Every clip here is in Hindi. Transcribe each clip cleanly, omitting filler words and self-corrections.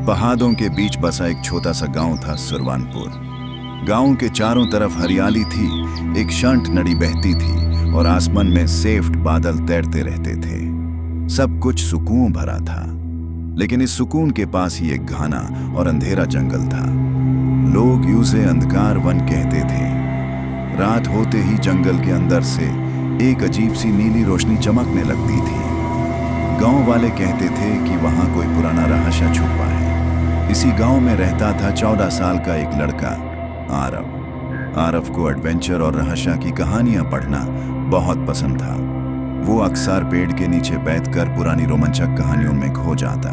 पहाड़ों के बीच बसा एक छोटा सा गांव था सुरवानपुर। गांव के चारों तरफ हरियाली थी, एक शांत नदी बहती थी और आसमान में सेफ्ट बादल तैरते रहते थे। सब कुछ सुकून भरा था, लेकिन इस सुकून के पास ही एक घना और अंधेरा जंगल था। लोग उसे अंधकार वन कहते थे। रात होते ही जंगल के अंदर से एक अजीब सी नीली रोशनी चमकने लगती थी। गांव वाले कहते थे कि वहां कोई पुराना रहस्य छुपा है। इसी गांव में रहता था 14 साल का एक लड़का, आरव। आरव को एडवेंचर और रहस्य की कहानियां पढ़ना बहुत पसंद था। वो अक्सर पेड़ के नीचे बैठकर पुरानी रोमांचक कहानियों में खो जाता,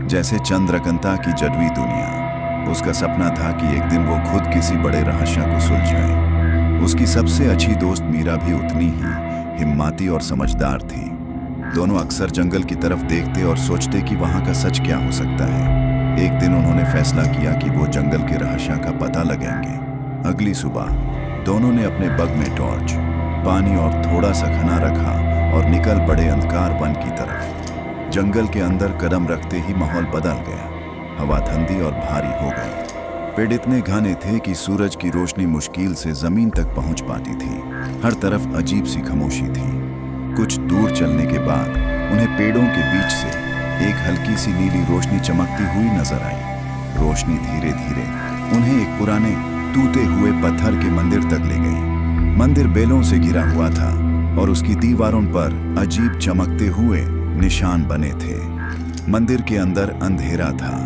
जैसे चंद्रकांता की जादुई दुनिया। उसका सपना था कि एक दिन वो खुद किसी बड़े रहस्य को सुलझाए। उसकी सबसे अच्छी दोस्त मीरा भी उतनी ही हिम्मती और समझदार थी। दोनों अक्सर जंगल की तरफ देखते और सोचते कि वहां का सच क्या हो सकता है। एक दिन उन्होंने फैसला किया कि वो जंगल के रहस्य का पता लगाएंगे। अगली सुबह दोनों ने अपने बग में टॉर्च, पानी और थोड़ा सा खाना रखा और निकल पड़े अंधकार वन की तरफ। जंगल के अंदर कदम रखते ही माहौल बदल गया। हवा ठंडी और भारी हो गई। पेड़ इतने घने थे कि सूरज की रोशनी मुश्किल से जमीन तक पहुंच पाती थी। हर तरफ अजीब सी खामोशी थी। कुछ दूर चलने के बाद उन्हें पेड़ों के बीच से एक हल्की सी नीली रोशनी चमकती हुई नजर आई। रोशनी धीरे धीरे उन्हें एक पुराने टूटे हुए पत्थर के मंदिर तक ले गई। मंदिर बेलों से घिरा हुआ था और उसकी दीवारों पर अजीब चमकते हुए निशान बने थे। मंदिर के अंदर अंधेरा था।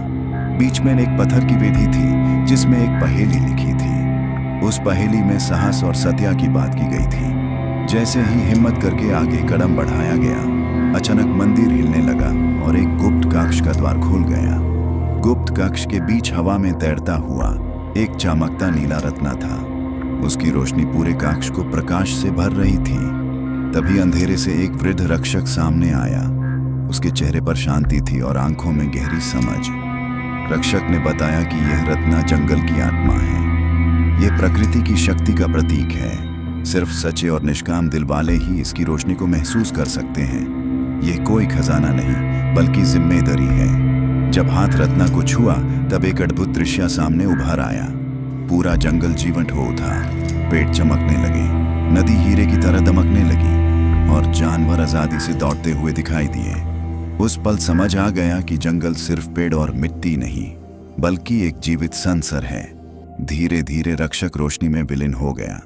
बीच में एक पत्थर की वेदी थी जिसमें एक पहेली लिखी थी। उस पहेली में साहस और सत्या की बात की गई थी। जैसे ही हिम्मत करके आगे कदम बढ़ाया गया, अचानक मंदिर हिलने लगा और एक गुप्त कक्ष का द्वार खुल गया। गुप्त कक्ष के बीच हवा में तैरता हुआ एक चमकता नीला रत्न था। उसकी रोशनी पूरे कक्ष को प्रकाश से भर रही थी। तभी अंधेरे से एक वृद्ध रक्षक सामने आया। उसके चेहरे पर शांति थी और आंखों में गहरी समझ। रक्षक ने बताया कि यह रत्न जंगल की आत्मा है। यह प्रकृति की शक्ति का प्रतीक है। सिर्फ सच्चे और निष्काम दिल वाले ही इसकी रोशनी को महसूस कर सकते हैं। यह कोई खजाना नहीं, बल्कि जिम्मेदारी है। जब हाथ रत्न को छुआ, तब एक अद्भुत दृश्य सामने उभर आया। पूरा जंगल जीवंत हो उठा। पेड़ चमकने लगे, नदी हीरे की तरह दमकने लगी और जानवर आजादी से दौड़ते हुए दिखाई दिए। उस पल समझ आ गया कि जंगल सिर्फ पेड़ और मिट्टी नहीं, बल्कि एक जीवित संसार है। धीरे धीरे रक्षक रोशनी में विलीन हो गया।